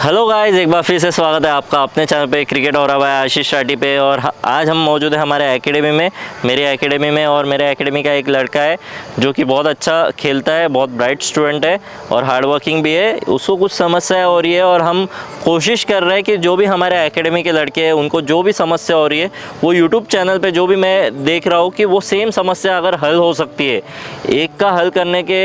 Hello guys, एक बार फिर से स्वागत है आपका अपने चैनल पे क्रिकेट और रहा है आशीष राठी पे। और आज हम मौजूद है हमारे एकेडमी में, मेरी एकेडमी में। और मेरे एकेडमी का एक लड़का है जो कि बहुत अच्छा खेलता है, बहुत ब्राइट स्टूडेंट है और हार्ड वर्किंग भी है। उसको कुछ समस्या हो रही है और हम कोशिश कर रहे हैं कि जो भी हमारे एकेडमी के लड़के हैं उनको जो भी समस्या हो रही है वो यूट्यूब चैनल पर जो भी मैं देख रहा हूँ कि वो सेम समस्या अगर हल हो सकती है, एक का हल करने के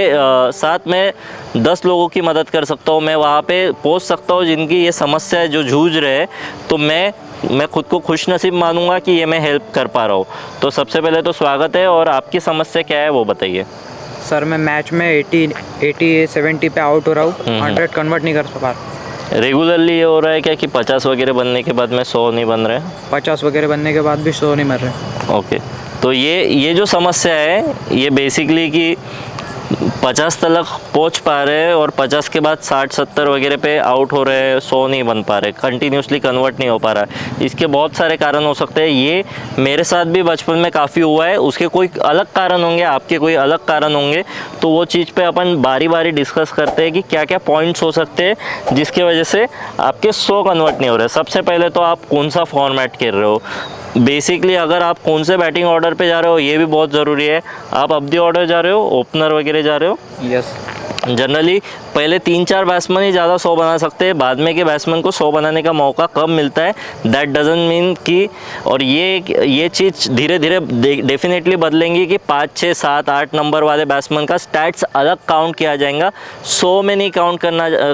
साथ मैं 10 लोगों की मदद कर सकता हूँ। मैं वहाँ पे पहुँच सकता हूँ जिनकी ये समस्या है, जो जूझ रहे हैं। तो मैं खुद को खुश नसीब मानूंगा कि ये मैं हेल्प कर पा रहा हूँ। तो सबसे पहले तो स्वागत है, और आपकी समस्या क्या है वो बताइए। सर मैं मैच में 70 पे आउट हो रहा हूँ, 100 कन्वर्ट नहीं कर पा रहा। रेगुलरली ये हो रहा है क्या कि 50 वगैरह बनने के बाद में 100 नहीं बन रहे? 50 वगैरह बनने के बाद भी 100 नहीं मर रहे। ओके, तो ये जो समस्या है ये बेसिकली कि 50 तक पहुंच पा रहे हैं और 50 के बाद 60-70 वगैरह पे आउट हो रहे हैं, 100 नहीं बन पा रहे, कंटिन्यूसली कन्वर्ट नहीं हो पा रहा है। इसके बहुत सारे कारण हो सकते हैं। ये मेरे साथ भी बचपन में काफ़ी हुआ है। उसके कोई अलग कारण होंगे, आपके कोई अलग कारण होंगे, तो वो चीज़ पे अपन बारी बारी डिस्कस करते हैं कि क्या क्या पॉइंट्स हो सकते हैं जिसकी वजह से आपके 100 कन्वर्ट नहीं हो रहे। सबसे पहले तो आप कौन सा फॉर्मेट खेल रहे हो, बेसिकली अगर आप कौन से बैटिंग ऑर्डर पे जा रहे हो ये भी बहुत ज़रूरी है। आप अब दी ऑर्डर जा रहे हो, ओपनर वगैरह जा रहे हो? यस। जनरली पहले 3-4 बैट्समैन ही ज़्यादा 100 बना सकते हैं, बाद में के बैट्समैन को 100 बनाने का मौका कम मिलता है। दैट डजंट मीन कि, और ये चीज़ धीरे धीरे डेफिनेटली बदलेंगी कि 5, 6, 7, 8 नंबर वाले बैट्समैन का स्टैट्स अलग काउंट किया जाएगा, 100 में नहीं काउंट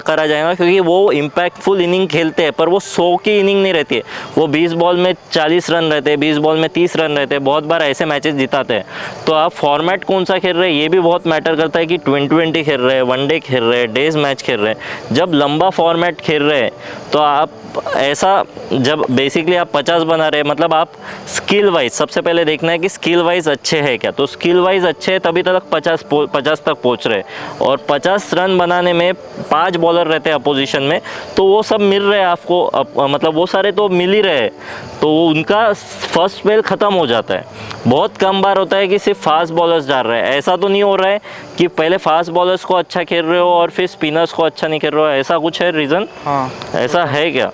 करा जाएगा, क्योंकि वो इम्पैक्टफुल इनिंग खेलते हैं पर वो 100 की इनिंग नहीं रहती है। वो 20 बॉल में 40 रन रहते हैं, 20 बॉल में 30 रन रहते हैं, बहुत बार ऐसे मैचेस जिताते हैं। तो आप फॉर्मेट कौन सा खेल रहे हैं ये भी बहुत मैटर करता है कि 20-20 खेल रहे हैं, वनडे खेल रहे हैं, डेज मैच खेल रहे हैं। जब लंबा फॉर्मेट खेल रहे हैं तो आप ऐसा, जब बेसिकली आप 50 बना रहे हैं, मतलब आप स्किल वाइज सबसे पहले देखना है कि स्किल वाइज अच्छे हैं क्या। तो स्किल वाइज अच्छे हैं तभी तक 50 तक पहुंच रहे हैं। और 50 रन बनाने में 5 बॉलर रहते हैं अपोजिशन में, तो वो सब मिल रहे हैं आपको, मतलब वो सारे तो मिल ही रहे हैं, तो उनका फर्स्ट स्पेल ख़त्म हो जाता है। बहुत कम बार होता है कि सिर्फ फास्ट बॉलर्स डाल रहे हैं। ऐसा तो नहीं हो रहा है कि पहले फास्ट बॉलर्स को अच्छा खेल रहे हो और फिर स्पिनर्स को अच्छा नहीं खेल रहे हो, ऐसा कुछ है रीज़न? हाँ, ऐसा है क्या?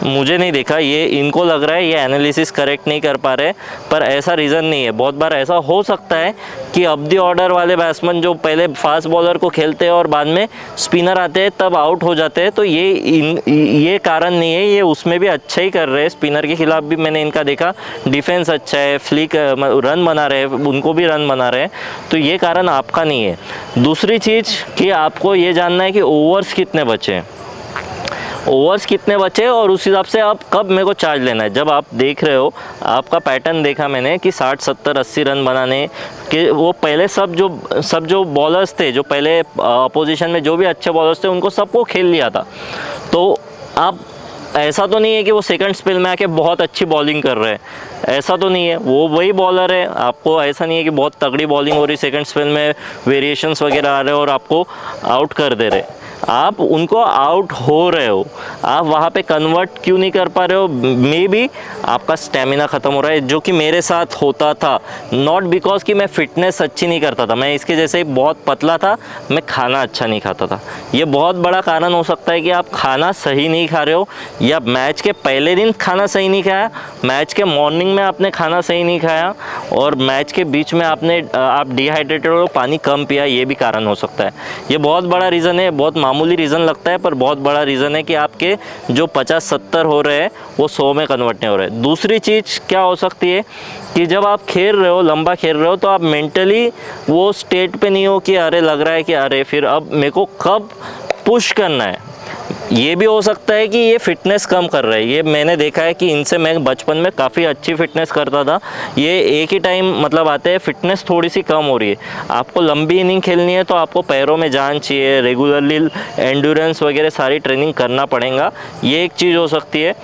मुझे नहीं देखा, ये इनको लग रहा है ये एनालिसिस करेक्ट नहीं कर पा रहे, पर ऐसा रीज़न नहीं है। बहुत बार ऐसा हो सकता है कि अब दी ऑर्डर वाले बैट्समैन जो पहले फास्ट बॉलर को खेलते हैं और बाद में स्पिनर आते हैं तब आउट हो जाते हैं, तो ये कारण नहीं है। ये उसमें भी अच्छा ही कर रहे हैं, स्पिनर के खिलाफ भी मैंने इनका देखा, डिफेंस अच्छा है, फ्लिक रन बना रहे हैं, उनको भी रन बना रहे हैं, तो ये कारण आपका नहीं है। दूसरी चीज़ कि आपको ये जानना है कि ओवर्स कितने बचे, ओवर्स कितने बचे और उस हिसाब से आप कब मेरे को चार्ज लेना है। जब आप देख रहे हो, आपका पैटर्न देखा मैंने कि 60, 70, 80 रन बनाने के, वो पहले सब जो बॉलर्स थे, जो पहले अपोजिशन में जो भी अच्छे बॉलर्स थे उनको सबको खेल लिया था। तो आप, ऐसा तो नहीं है कि वो सेकंड स्पेल में आके बहुत अच्छी बॉलिंग कर रहे हैं, ऐसा तो नहीं है। वो वही बॉलर है, आपको ऐसा नहीं है कि बहुत तगड़ी बॉलिंग हो रही, सेकंड स्पेल में वेरिएशंस वगैरह आ रहे हैं और आपको आउट कर दे रहे। आप उनको आउट हो रहे हो, आप वहाँ पे कन्वर्ट क्यों नहीं कर पा रहे हो? मे बी आपका स्टेमिना ख़त्म हो रहा है, जो कि मेरे साथ होता था। नॉट बिकॉज कि मैं फिटनेस अच्छी नहीं करता था, मैं इसके जैसे ही बहुत पतला था, मैं खाना अच्छा नहीं खाता था। ये बहुत बड़ा कारण हो सकता है कि आप खाना सही नहीं खा रहे हो, या मैच के पहले दिन खाना सही नहीं खाया, मैच के मॉर्निंग में आपने खाना सही नहीं खाया, और मैच के बीच में आप डिहाइड्रेटेड हो, पानी कम पिया, ये भी कारण हो सकता है। ये बहुत बड़ा रीज़न है, बहुत मामूली रीज़न लगता है पर बहुत बड़ा रीज़न है कि आपके जो 50-70 हो रहे हैं वो 100 में कन्वर्ट नहीं हो रहे। दूसरी चीज़ क्या हो सकती है कि जब आप खेल रहे हो, लंबा खेल रहे हो, तो आप मेंटली वो स्टेट पे नहीं हो कि अरे लग रहा है कि अरे फिर अब मेरे को कब पुश करना है। ये भी हो सकता है कि ये फिटनेस कम कर रहा है। ये मैंने देखा है कि इनसे मैं बचपन में काफ़ी अच्छी फिटनेस करता था, ये एक ही टाइम मतलब आते हैं फिटनेस थोड़ी सी कम हो रही है। आपको लंबी इनिंग खेलनी है तो आपको पैरों में जान चाहिए, रेगुलरली एंड्योरेंस वगैरह सारी ट्रेनिंग करना पड़ेगा, ये एक चीज़ हो सकती है।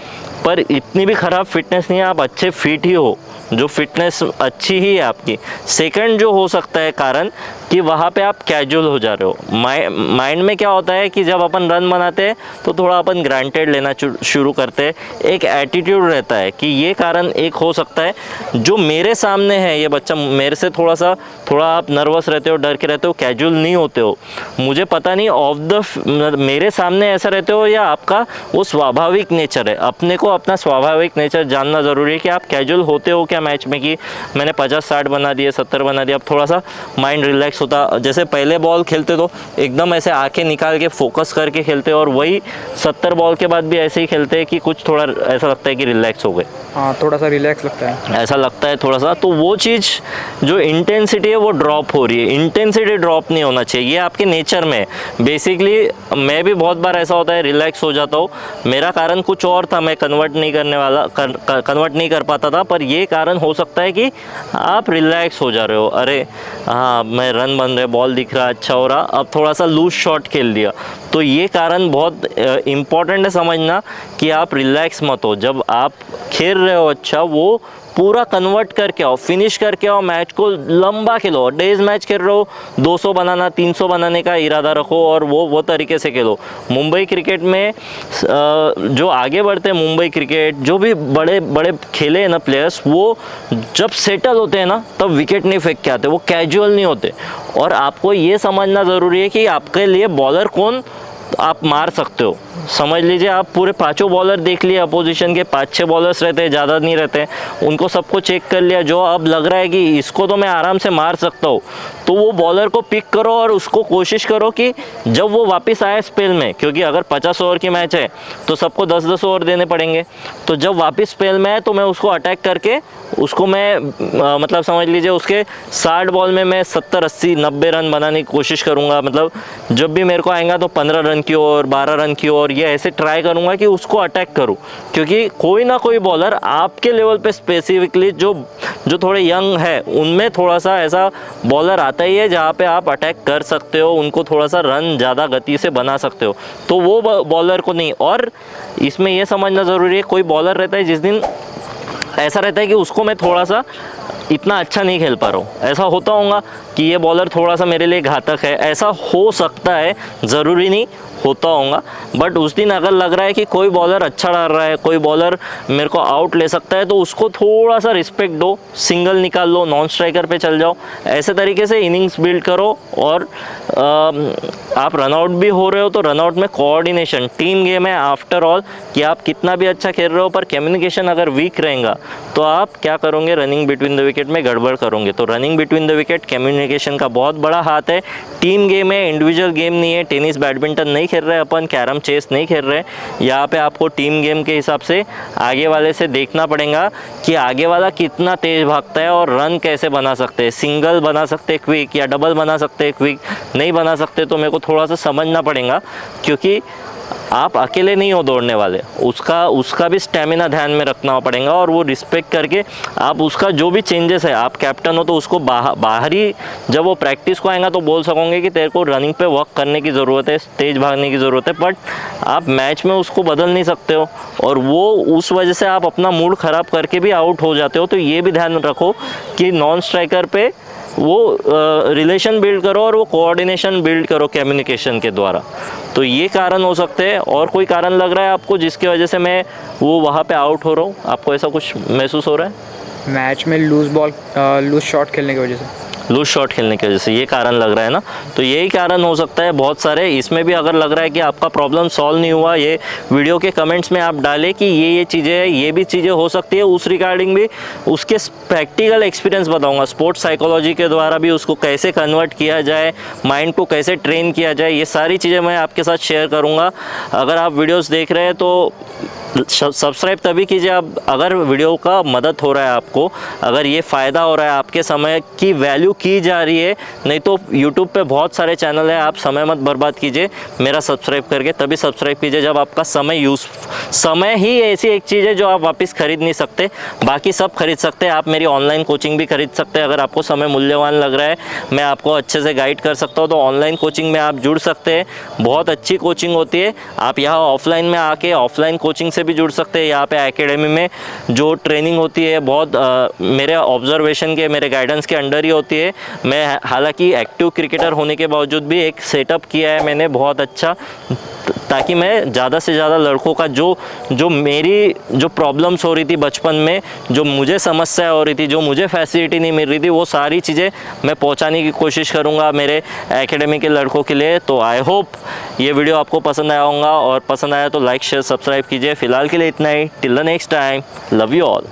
पर इतनी भी ख़राब फिटनेस नहीं है, आप अच्छे फिट ही हो, जो फिटनेस अच्छी ही है आपकी। सेकंड जो हो सकता है कारण, कि वहाँ पे आप कैजुअल हो जा रहे हो। माइंड में क्या होता है कि जब अपन रन बनाते हैं तो थोड़ा अपन ग्रांटेड लेना शुरू करते हैं, एक एटीट्यूड रहता है कि ये कारण एक हो सकता है, जो मेरे सामने है ये बच्चा मेरे से थोड़ा आप नर्वस रहते हो, डर के रहते हो, कैजुअल नहीं होते हो। मुझे पता नहीं मेरे सामने ऐसा रहते हो या आपका वो स्वाभाविक नेचर है। अपने को अपना स्वाभाविक नेचर जानना ज़रूरी है कि आप कैजुअल होते हो क्या मैच में, कि मैंने 50-60 बना दिए, 70 बना दिया, अब थोड़ा सा माइंड रिलैक्स होता। जैसे पहले बॉल खेलते तो एकदम ऐसे आंखें निकाल के फोकस करके खेलते, और वही 70 बॉल के बाद भी ऐसे ही खेलते हैं कि कुछ थोड़ा ऐसा लगता है कि रिलैक्स हो गए। हाँ, थोड़ा सा रिलैक्स लगता है, ऐसा लगता है थोड़ा सा। तो वो चीज़ जो इंटेंसिटी है वो ड्रॉप हो रही है। इंटेंसिटी ड्रॉप नहीं होना चाहिए, ये आपके नेचर में बेसिकली। मैं भी बहुत बार ऐसा होता है रिलैक्स हो जाता हूँ, मेरा कारण कुछ और था, मैं कन्वर्ट नहीं कर पाता था, पर ये कारण हो सकता है कि आप रिलैक्स हो जा रहे हो। अरे हाँ, मैं रन बन रहे, बॉल दिख रहा, अच्छा हो रहा, अब थोड़ा सा लूज शॉट खेल दिया। तो ये कारण बहुत इम्पॉर्टेंट है समझना कि आप रिलैक्स मत हो। जब आप खेल रहे हो अच्छा, वो पूरा कन्वर्ट करके आओ, फिनिश करके आओ, मैच को लंबा खेलो। डेज मैच खेल रहे हो, 200 बनाना, 300 बनाने का इरादा रखो और वो तरीके से खेलो। मुंबई क्रिकेट में जो आगे बढ़ते हैं, मुंबई क्रिकेट जो भी बड़े बड़े खेले हैं ना प्लेयर्स, वो जब सेटल होते हैं ना तब विकेट नहीं फेंक के आते, वो कैजुअल नहीं होते। और आपको ये समझना ज़रूरी है कि आपके लिए बॉलर कौन आप मार सकते हो। समझ लीजिए आप पूरे 5 बॉलर देख लिए, अपोजिशन के 5-6 बॉलर्स रहते हैं, ज़्यादा नहीं रहते, उनको सबको चेक कर लिया, जो अब लग रहा है कि इसको तो मैं आराम से मार सकता हूँ, तो वो बॉलर को पिक करो और उसको कोशिश करो कि जब वो वापस आए स्पेल में, क्योंकि अगर 50 ओवर की मैच है तो सबको 10-10 ओवर देने पड़ेंगे, तो जब वापस स्पेल में आए तो मैं उसको अटैक करके उसको मैं मतलब समझ लीजिए उसके 60 बॉल में मैं 70, 80, 90 रन बनाने की कोशिश करूँगा। मतलब जब भी मेरे को आएगा तो 15 रन की ओर, 12 रन की ओर, ये ऐसे ट्राई करूँगा कि उसको अटैक करूँ, क्योंकि कोई ना कोई बॉलर आपके लेवल पे स्पेसिफिकली जो थोड़े यंग है उनमें थोड़ा सा ऐसा बॉलर आता ही है जहाँ पे आप अटैक कर सकते हो, उनको थोड़ा सा रन ज़्यादा गति से बना सकते हो। तो वो बॉलर को नहीं, और इसमें ये समझना ज़रूरी है, कोई बॉलर रहता है जिस दिन ऐसा रहता है कि उसको मैं थोड़ा सा इतना अच्छा नहीं खेल पा रहा हूँ, ऐसा होता होगा कि ये बॉलर थोड़ा सा मेरे लिए घातक है, ऐसा हो सकता है, ज़रूरी नहीं होता होगा। बट उस दिन अगर लग रहा है कि कोई बॉलर अच्छा डाल रहा है, कोई बॉलर मेरे को आउट ले सकता है, तो उसको थोड़ा सा रिस्पेक्ट दो, सिंगल निकाल लो, नॉन स्ट्राइकर पे चल जाओ, ऐसे तरीके से इनिंग्स बिल्ड करो। और आप रनआउट भी हो रहे हो तो रनआउट में कोऑर्डिनेशन, टीम गेम है आफ्टर ऑल, कि आप कितना भी अच्छा खेल रहे हो पर कम्युनिकेशन अगर वीक रहेगा तो आप क्या करोगे, रनिंग बिटवीन द विकेट में गड़बड़ करोगे। तो running between the wicket communication का बहुत बड़ा हाथ है। टीम गेम है, इंडिविजुअल गेम नहीं है। टेनिस बैडमिंटन नहीं खेल रहे अपन, कैरम चेस नहीं खेल रहे, यहाँ पे आपको टीम गेम के हिसाब से आगे वाले से देखना पड़ेगा कि आगे वाला कितना तेज़ भागता है और रन कैसे बना सकते हैं। सिंगल बना सकते क्विक या डबल बना सकते क्विक, नहीं बना सकते तो मेरे को थोड़ा सा समझना पड़ेगा, क्योंकि आप अकेले नहीं हो दौड़ने वाले, उसका भी स्टेमिना ध्यान में रखना पड़ेगा। और वो रिस्पेक्ट करके आप उसका जो भी चेंजेस है, आप कैप्टन हो तो उसको बाहरी जब वो प्रैक्टिस को आएगा तो बोल सकोगे कि तेरे को रनिंग पे वर्क करने की ज़रूरत है, तेज़ भागने की ज़रूरत है, बट आप मैच में उसको बदल नहीं सकते हो और वो उस वजह से आप अपना मूड ख़राब करके भी आउट हो जाते हो। तो ये भी ध्यान रखो कि नॉन स्ट्राइकर पे वो रिलेशन बिल्ड करो और वो कोऑर्डिनेशन बिल्ड करो कम्युनिकेशन के द्वारा। तो ये कारण हो सकते हैं। और कोई कारण लग रहा है आपको जिसकी वजह से मैं वो वहाँ पे आउट हो रहा हूँ, आपको ऐसा कुछ महसूस हो रहा है? मैच में लूज शॉट खेलने की वजह से, लूज शॉट खेलने की वजह से ये कारण लग रहा है ना। तो यही कारण हो सकता है बहुत सारे। इसमें भी अगर लग रहा है कि आपका प्रॉब्लम सॉल्व नहीं हुआ, ये वीडियो के कमेंट्स में आप डालें कि ये चीज़ें हैं, ये भी चीज़ें हो सकती है। उस रिगार्डिंग भी उसके प्रैक्टिकल एक्सपीरियंस बताऊंगा, स्पोर्ट्स साइकोलॉजी के द्वारा भी उसको कैसे कन्वर्ट किया जाए, माइंड को कैसे ट्रेन किया जाए, ये सारी चीज़ें मैं आपके साथ शेयर करूँगा। अगर आप वीडियोज़ देख रहे हैं तो सब्सक्राइब तभी कीजिए आप अगर वीडियो का मदद हो रहा है आपको, अगर ये फ़ायदा हो रहा है, आपके समय की वैल्यू की जा रही है। नहीं तो यूट्यूब पे बहुत सारे चैनल है, आप समय मत बर्बाद कीजिए। मेरा सब्सक्राइब करके तभी सब्सक्राइब कीजिए जब आपका समय समय ही ऐसी एक चीज़ है जो आप वापस खरीद नहीं सकते, बाकी सब खरीद सकते हैं। आप मेरी ऑनलाइन कोचिंग भी खरीद सकते हैं। अगर आपको समय मूल्यवान लग रहा है, मैं आपको अच्छे से गाइड कर सकता हूँ, तो ऑनलाइन कोचिंग में आप जुड़ सकते हैं। बहुत अच्छी कोचिंग होती है। आप यहाँ ऑफलाइन में आके ऑफलाइन कोचिंग से भी जुड़ सकते हैं। यहाँ पे एकेडमी में जो ट्रेनिंग होती है बहुत मेरे ऑब्जर्वेशन के, मेरे गाइडेंस के अंडर ही होती है। मैं हालांकि एक्टिव क्रिकेटर होने के बावजूद भी एक सेटअप किया है मैंने बहुत अच्छा, ताकि मैं ज़्यादा से ज़्यादा लड़कों का जो मेरी जो प्रॉब्लम्स हो रही थी बचपन में, जो मुझे समस्या हो रही थी, जो मुझे फैसिलिटी नहीं मिल रही थी, वो सारी चीज़ें मैं पहुंचाने की कोशिश करूंगा मेरे एकेडमी के लड़कों के लिए। तो आई होप ये वीडियो आपको पसंद आया होगा, और पसंद आया तो लाइक शेयर सब्सक्राइब कीजिए। फिलहाल के लिए इतना ही। Till the next time, love you all.